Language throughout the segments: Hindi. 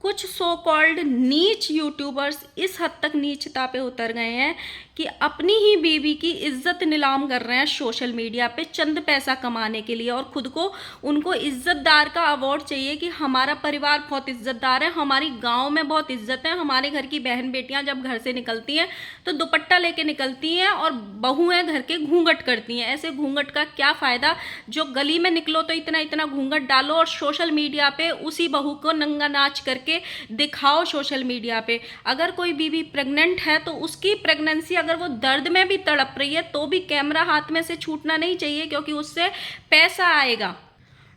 कुछ सो कॉल्ड नीच यूट्यूबर्स इस हद तक नीचता पे उतर गए हैं कि अपनी ही बीवी की इज्जत नीलाम कर रहे हैं सोशल मीडिया पे चंद पैसा कमाने के लिए, और खुद को उनको इज्जतदार का अवार्ड चाहिए कि हमारा परिवार बहुत इज्जतदार है, हमारी गांव में बहुत इज्जत है, हमारे घर की बहन बेटियां जब घर से निकलती हैं तो दुपट्टा लेके निकलती हैं और बहुएं घर के घूंघट करती हैं। ऐसे घूंघट का क्या फ़ायदा, जो गली में निकलो तो इतना इतना घूंघट डालो और सोशल मीडिया पे उसी बहू को नंगा नाच करके दिखाओ सोशल मीडिया पे। अगर कोई बीवी प्रेग्नेंट है तो उसकी प्रेगनेंसी अगर वो दर्द में भी तड़प रही है तो भी कैमरा हाथ में से छूटना नहीं चाहिए, क्योंकि उससे पैसा आएगा।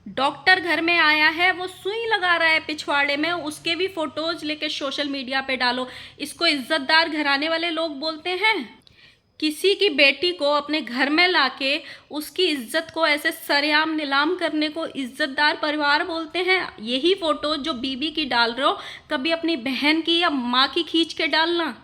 डॉक्टर घर में आया है, वो सुई लगा रहा है पिछवाड़े में, उसके भी फोटोज लेके सोशल मीडिया पे डालो। इसको इज्जतदार घराने वाले लोग बोलते हैं? किसी की बेटी को अपने घर में लाके उसकी इज्जत को ऐसे सरेआम नीलाम करने को इज्जतदार परिवार बोलते हैं? यही फोटो जो बीबी की डाल रहे हो, कभी अपनी बहन की या माँ की खींच के डालना,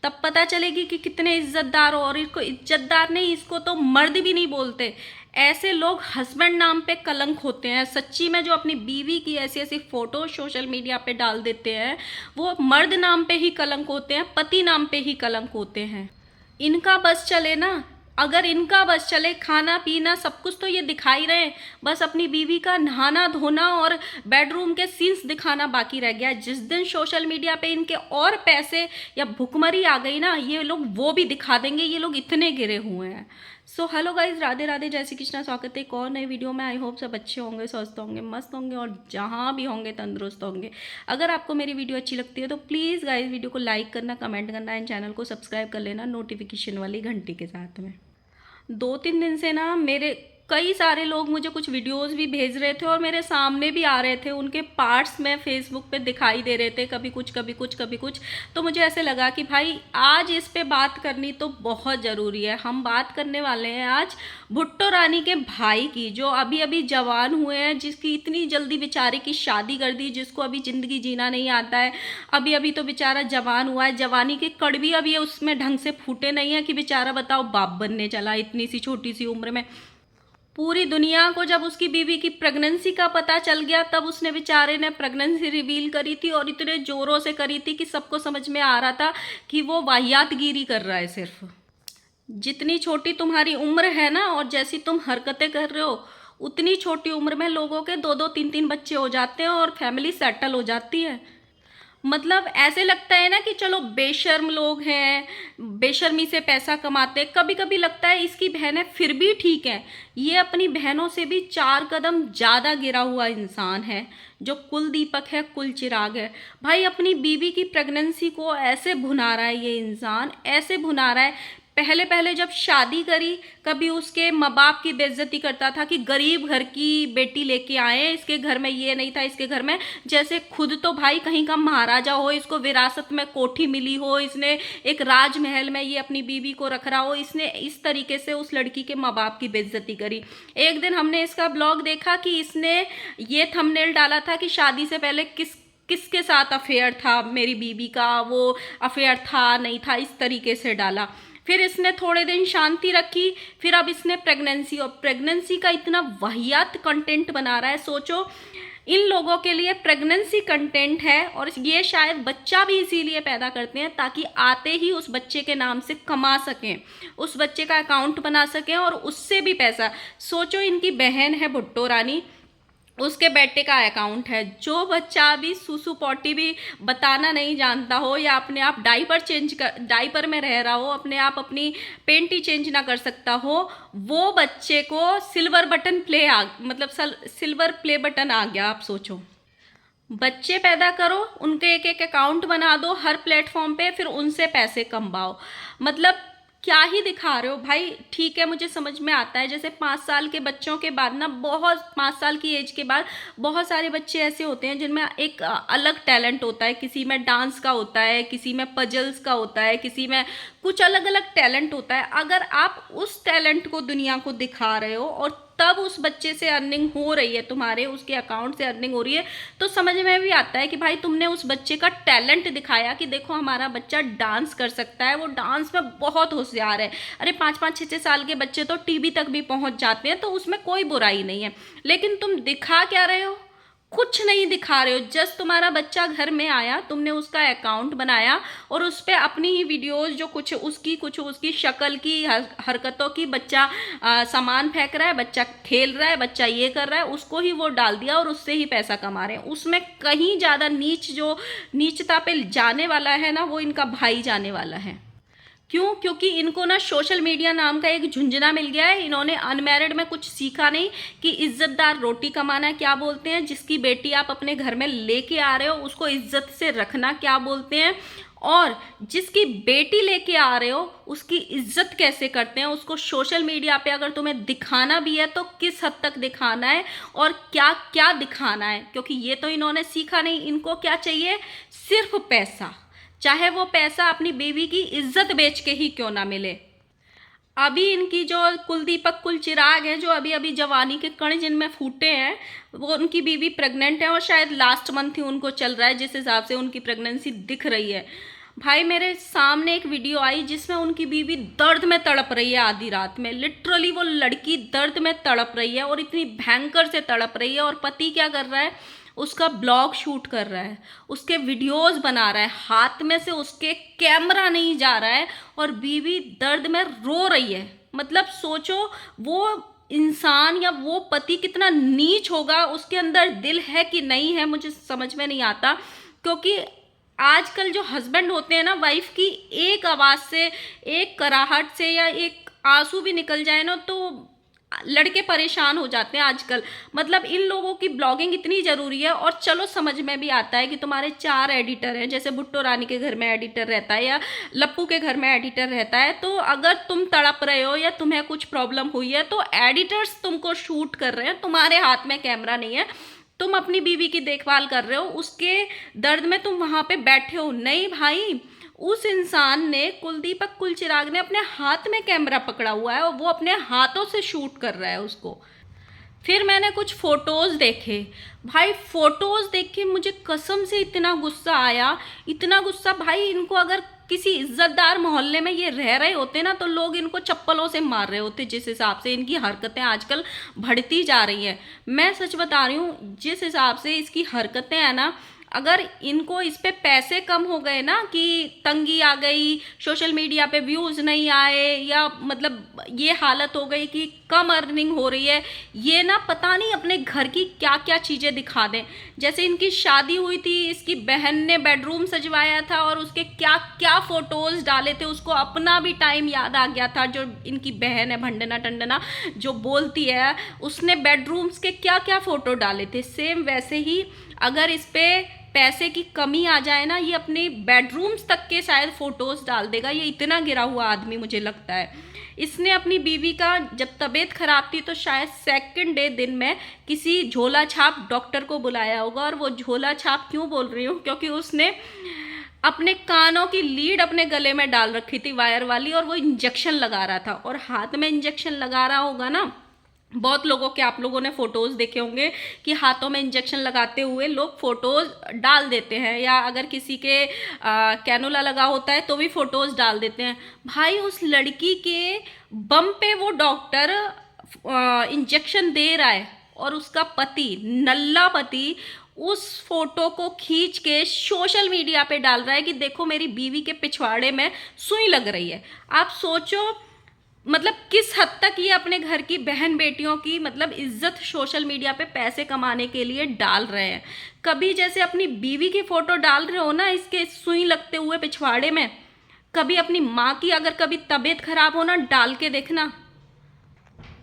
तब पता चलेगी कि कितने इज्जतदार हो। और इसको इज्जतदार नहीं, इसको तो मर्द भी नहीं बोलते। ऐसे लोग हस्बैंड नाम पे कलंक होते हैं सच्ची में। जो अपनी बीवी की ऐसी ऐसी फोटो सोशल मीडिया पे डाल देते हैं वो मर्द नाम पे ही कलंक होते हैं, पति नाम पे ही कलंक होते हैं। इनका बस चले ना, अगर इनका बस चले, खाना पीना सब कुछ तो ये दिखा ही रहे हैं, बस अपनी बीवी का नहाना धोना और बेडरूम के सीन्स दिखाना बाकी रह गया। जिस दिन सोशल मीडिया पे इनके और पैसे या भुखमरी आ गई ना, ये लोग वो भी दिखा देंगे। ये लोग इतने गिरे हुए हैं। So hello guys, Radhe Radhe, जय श्री कृष्णा। स्वागत है एक और नई वीडियो में। आई होप सब अच्छे होंगे, स्वस्थ होंगे, मस्त होंगे और जहाँ भी होंगे तंदुरुस्त होंगे। अगर आपको मेरी वीडियो अच्छी लगती है तो प्लीज़ गाइज वीडियो को लाइक करना, कमेंट करना एंड चैनल को सब्सक्राइब कर लेना नोटिफिकेशन वाली घंटी के साथ में। 2-3 दिन से ना मेरे कई सारे लोग मुझे कुछ वीडियोस भी भेज रहे थे और मेरे सामने भी आ रहे थे, उनके पार्ट्स में फेसबुक पे दिखाई दे रहे थे, कभी कुछ कभी कुछ कभी कुछ। तो मुझे ऐसे लगा कि भाई आज इस पे बात करनी तो बहुत ज़रूरी है। हम बात करने वाले हैं आज भुट्टो रानी के भाई की, जो अभी अभी जवान हुए हैं, जिसकी इतनी जल्दी बेचारे की शादी कर दी, जिसको अभी ज़िंदगी जीना नहीं आता है। अभी अभी तो बेचारा जवान हुआ है, जवानी के कड़वी अभी उसमें ढंग से फूटे नहीं है कि बेचारा बताओ बाप बनने चला इतनी सी छोटी सी उम्र में। पूरी दुनिया को जब उसकी बीवी की प्रेगनेंसी का पता चल गया तब उसने बेचारे ने प्रेगनेंसी रिवील करी थी, और इतने जोरों से करी थी कि सबको समझ में आ रहा था कि वो वाहियातगिरी कर रहा है। सिर्फ जितनी छोटी तुम्हारी उम्र है ना और जैसी तुम हरकतें कर रहे हो, उतनी छोटी उम्र में लोगों के 2-2 3-3 बच्चे हो जाते हैं और फैमिली सेटल हो जाती है। मतलब ऐसे लगता है ना कि चलो बेशर्म लोग हैं, बेशर्मी से पैसा कमाते हैं। कभी कभी लगता है इसकी बहनें फिर भी ठीक है, ये अपनी बहनों से भी 4 कदम ज़्यादा गिरा हुआ इंसान है, जो कुल दीपक है, कुल चिराग है। भाई अपनी बीवी की प्रेगनेंसी को ऐसे भुना रहा है ये इंसान, ऐसे भुना रहा है। पहले पहले जब शादी करी, कभी उसके माँ बाप की बेइज्जती करता था कि गरीब घर की बेटी लेके आए, इसके घर में ये नहीं था, इसके घर में, जैसे खुद तो भाई कहीं का महाराजा हो, इसको विरासत में कोठी मिली हो, इसने एक राजमहल में ये अपनी बीवी को रख रहा हो। इसने इस तरीके से उस लड़की के माँ बाप की बेइज्जती करी। एक दिन हमने इसका ब्लॉग देखा कि इसने ये थंबनेल डाला था कि शादी से पहले किसके साथ अफेयर था मेरी बीवी का, वो अफेयर था नहीं था, इस तरीके से डाला। फिर इसने थोड़े दिन शांति रखी, फिर अब इसने प्रेगनेंसी, और प्रेगनेंसी का इतना वाहियात कंटेंट बना रहा है। सोचो इन लोगों के लिए प्रेगनेंसी कंटेंट है, और ये शायद बच्चा भी इसीलिए पैदा करते हैं ताकि आते ही उस बच्चे के नाम से कमा सकें, उस बच्चे का अकाउंट बना सकें और उससे भी पैसा। सोचो इनकी बहन है भुट्टो रानी, उसके बेटे का अकाउंट है। जो बच्चा भी सुसु पॉटी भी बताना नहीं जानता हो, या अपने आप डाइपर में रह रहा हो, अपने आप अपनी पेंटी चेंज ना कर सकता हो, वो बच्चे को सिल्वर प्ले बटन आ गया। आप सोचो, बच्चे पैदा करो, उनके एक एक अकाउंट बना दो हर प्लेटफॉर्म पे, फिर उनसे पैसे कमाओ। मतलब क्या ही दिखा रहे हो भाई। ठीक है, मुझे समझ में आता है, जैसे 5 साल के बच्चों के बाद ना, 5 साल की एज के बाद बहुत सारे बच्चे ऐसे होते हैं जिनमें एक अलग टैलेंट होता है। किसी में डांस का होता है, किसी में पजल्स का होता है, किसी में कुछ अलग अलग टैलेंट होता है। अगर आप उस टैलेंट को दुनिया को दिखा रहे हो और तब उस बच्चे से अर्निंग हो रही है, तुम्हारे उसके अकाउंट से अर्निंग हो रही है, तो समझ में भी आता है कि भाई तुमने उस बच्चे का टैलेंट दिखाया कि देखो हमारा बच्चा डांस कर सकता है, वो डांस में बहुत होशियार है। अरे 5-5 6-6 साल के बच्चे तो टीवी तक भी पहुंच जाते हैं, तो उसमें कोई बुराई नहीं है। लेकिन तुम दिखा क्या रहे हो? कुछ नहीं दिखा रहे हो। जस्ट तुम्हारा बच्चा घर में आया, तुमने उसका अकाउंट बनाया और उस पे अपनी ही वीडियोस, जो कुछ उसकी शक्ल की, हरकतों की, बच्चा सामान फेंक रहा है, बच्चा खेल रहा है, बच्चा ये कर रहा है, उसको ही वो डाल दिया और उससे ही पैसा कमा रहे हैं। उसमें कहीं ज़्यादा जो नीचता पे जाने वाला है ना, वो इनका भाई जाने वाला है। क्यों? क्योंकि इनको ना सोशल मीडिया नाम का एक झुंझुना मिल गया है। इन्होंने अनमैरिड में कुछ सीखा नहीं कि इज्जतदार रोटी कमाना क्या बोलते हैं, जिसकी बेटी आप अपने घर में लेके आ रहे हो उसको इज्जत से रखना क्या बोलते हैं, और जिसकी बेटी लेके आ रहे हो उसकी इज्जत कैसे करते हैं, उसको सोशल मीडिया पे अगर तुम्हें दिखाना भी है तो किस हद तक दिखाना है और क्या क्या दिखाना है। क्योंकि ये तो इन्होंने सीखा नहीं। इनको क्या चाहिए? सिर्फ पैसा, चाहे वो पैसा अपनी बेबी की इज्जत बेच के ही क्यों ना मिले। अभी इनकी जो कुलदीपक कुलचिराग हैं, जो अभी अभी जवानी के कण जिनमें फूटे हैं, वो उनकी बीवी प्रेग्नेंट है और शायद लास्ट मंथ ही उनको चल रहा है, जिस हिसाब से उनकी प्रेगनेंसी दिख रही है। भाई मेरे सामने एक वीडियो आई जिसमें उनकी बीवी दर्द में तड़प रही है आधी रात में। लिटरली वो लड़की दर्द में तड़प रही है और इतनी भयंकर से तड़प रही है, और पति क्या कर रहा है? उसका ब्लॉग शूट कर रहा है, उसके वीडियोस बना रहा है, हाथ में से उसके कैमरा नहीं जा रहा है और बीवी दर्द में रो रही है। मतलब सोचो वो इंसान या वो पति कितना नीच होगा, उसके अंदर दिल है कि नहीं है मुझे समझ में नहीं आता। क्योंकि आजकल जो हस्बैंड होते हैं ना, वाइफ की एक आवाज़ से, एक कराहट से या एक आंसू भी निकल जाए ना तो लड़के परेशान हो जाते हैं आजकल। मतलब इन लोगों की ब्लॉगिंग इतनी ज़रूरी है। और चलो समझ में भी आता है कि तुम्हारे 4 एडिटर हैं, जैसे भुट्टो रानी के घर में एडिटर रहता है या लप्पू के घर में एडिटर रहता है, तो अगर तुम तड़प रहे हो या तुम्हें कुछ प्रॉब्लम हुई है तो एडिटर्स तुमको शूट कर रहे हैं, तुम्हारे हाथ में कैमरा नहीं है। तुम अपनी बीवी की देखभाल कर रहे हो, उसके दर्द में तुम वहाँ पे बैठे हो। नहीं भाई, उस इंसान ने, कुलदीपक कुलचिराग ने अपने हाथ में कैमरा पकड़ा हुआ है और वो अपने हाथों से शूट कर रहा है उसको। फिर मैंने कुछ फोटोज़ देखे। भाई फोटोज़ देख के मुझे कसम से इतना गुस्सा आया, इतना गुस्सा। भाई इनको अगर किसी इज्जतदार मोहल्ले में ये रह रहे होते ना तो लोग इनको चप्पलों से मार रहे होते। जिस हिसाब से इनकी हरकतें आजकल बढ़ती जा रही हैं, मैं सच बता रही हूँ, जिस हिसाब से इसकी हरकतें हैं ना, अगर इनको इस पे पैसे कम हो गए ना, कि तंगी आ गई, सोशल मीडिया पे व्यूज़ नहीं आए, या मतलब ये हालत हो गई कि कम अर्निंग हो रही है, ये ना पता नहीं अपने घर की क्या क्या चीज़ें दिखा दें। जैसे इनकी शादी हुई थी, इसकी बहन ने बेडरूम सजवाया था और उसके क्या क्या फ़ोटोज़ डाले थे, उसको अपना भी टाइम याद आ गया था। जो इनकी बहन है भंडना टंडना जो बोलती है, उसने बेडरूम्स के क्या क्या फ़ोटो डाले थे। सेम वैसे ही अगर इस पे पैसे की कमी आ जाए ना, ये अपने बेडरूम्स तक के शायद फ़ोटोज़ डाल देगा। ये इतना गिरा हुआ आदमी मुझे लगता है। इसने अपनी बीवी का जब तबीयत खराब थी तो शायद सेकंड डे दिन में किसी झोला छाप डॉक्टर को बुलाया होगा। और वो झोला छाप क्यों बोल रही हूँ, क्योंकि उसने अपने कानों की लीड अपने गले में डाल रखी थी वायर वाली, और वो इंजेक्शन लगा रहा था। और हाथ में इंजेक्शन लगा रहा होगा ना, बहुत लोगों के, आप लोगों ने फोटोज़ देखे होंगे कि हाथों में इंजेक्शन लगाते हुए लोग फोटोज़ डाल देते हैं, या अगर किसी के कैनुला लगा होता है तो भी फोटोज़ डाल देते हैं। भाई उस लड़की के बम पे वो डॉक्टर इंजेक्शन दे रहा है और उसका पति, नल्ला पति, उस फोटो को खींच के सोशल मीडिया पे डाल रहा है कि देखो मेरी बीवी के पिछवाड़े में सुई लग रही है। आप सोचो मतलब किस हद तक ये अपने घर की बहन बेटियों की मतलब इज्जत सोशल मीडिया पे पैसे कमाने के लिए डाल रहे हैं। कभी जैसे अपनी बीवी की फोटो डाल रहे हो ना इसके सुई लगते हुए पिछवाड़े में, कभी अपनी माँ की अगर कभी तबीयत खराब हो ना, डाल के देखना।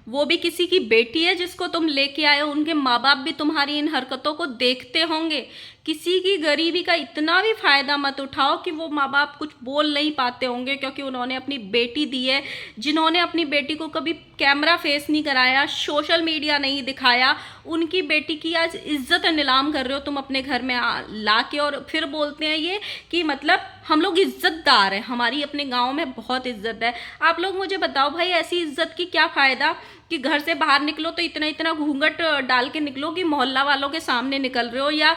वो भी किसी की बेटी है जिसको तुम लेके आए हो, उनके माँ बाप भी तुम्हारी इन हरकतों को देखते होंगे। किसी की गरीबी का इतना भी फ़ायदा मत उठाओ कि वो माँ बाप कुछ बोल नहीं पाते होंगे, क्योंकि उन्होंने अपनी बेटी दी है। जिन्होंने अपनी बेटी को कभी कैमरा फेस नहीं कराया, सोशल मीडिया नहीं दिखाया, उनकी बेटी की आज इज्जत नीलाम कर रहे हो तुम अपने घर में ला के। और फिर बोलते हैं ये कि मतलब हम लोग इज्जतदार हैं, हमारी अपने गांव में बहुत इज्जत है। आप लोग मुझे बताओ भाई, ऐसी इज्जत की क्या फ़ायदा कि घर से बाहर निकलो तो इतना इतना घूंघट डाल के निकलो कि मोहल्ला वालों के सामने निकल रहे हो या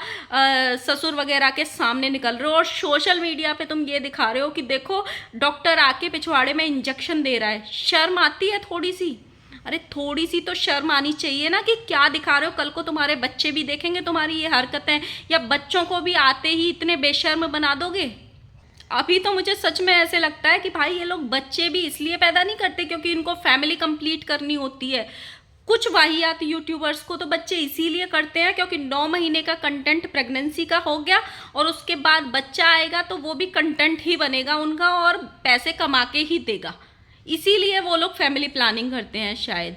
ससुर वगैरह के सामने निकल रहे हो, और सोशल मीडिया पे तुम ये दिखा रहे हो कि देखो डॉक्टर आके पिछवाड़े में इंजेक्शन दे रहा है। शर्म आती है थोड़ी सी? अरे थोड़ी सी तो शर्म आनी चाहिए ना कि क्या दिखा रहे हो। कल को तुम्हारे बच्चे भी देखेंगे तुम्हारी ये हरकतें, या बच्चों को भी आते ही इतने बेशर्म बना दोगे। अभी तो मुझे सच में ऐसे लगता है कि भाई ये लोग बच्चे भी इसलिए पैदा नहीं करते क्योंकि इनको फैमिली कंप्लीट करनी होती है। कुछ वाहियात यूट्यूबर्स को तो बच्चे इसीलिए करते हैं क्योंकि 9 महीने का कंटेंट प्रेगनेंसी का हो गया और उसके बाद बच्चा आएगा तो वो भी कंटेंट ही बनेगा उनका और पैसे कमा के ही देगा। इसीलिए वो लोग फैमिली प्लानिंग करते हैं शायद।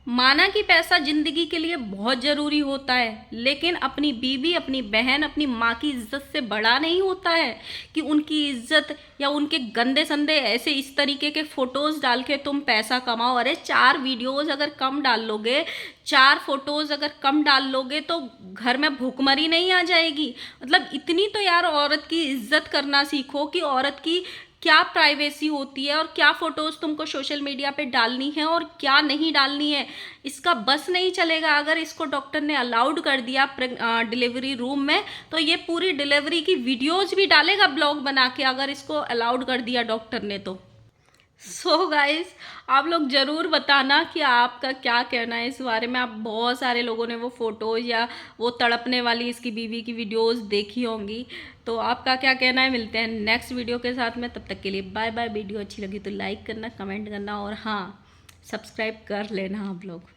माना कि पैसा जिंदगी के लिए बहुत ज़रूरी होता है, लेकिन अपनी बीवी, अपनी बहन, अपनी माँ की इज्जत से बड़ा नहीं होता है कि उनकी इज्जत या उनके गंदे संदे ऐसे इस तरीके के फोटोज़ डाल के तुम पैसा कमाओ। अरे 4 वीडियोज़ अगर कम डाल लोगे, 4 फोटोज़ अगर कम डाल लोगे तो घर में भूखमरी नहीं आ जाएगी। मतलब इतनी तो यार औरत की इज्जत करना सीखो कि औरत की क्या प्राइवेसी होती है और क्या फोटोज़ तुमको सोशल मीडिया पे डालनी है और क्या नहीं डालनी है। इसका बस नहीं चलेगा। अगर इसको डॉक्टर ने अलाउड कर दिया डिलीवरी रूम में तो ये पूरी डिलीवरी की वीडियोज़ भी डालेगा ब्लॉग बना के, अगर इसको अलाउड कर दिया डॉक्टर ने तो। सो गाइस, आप लोग ज़रूर बताना कि आपका क्या कहना है इस बारे में। आप बहुत सारे लोगों ने वो फ़ोटोज़ या वो तड़पने वाली इसकी बीवी की वीडियोज़ देखी होंगी, तो आपका क्या कहना है। मिलते हैं नेक्स्ट वीडियो के साथ में, तब तक के लिए बाय बाय। वीडियो अच्छी लगी तो लाइक करना, कमेंट करना और हाँ, सब्सक्राइब कर लेना आप लोग।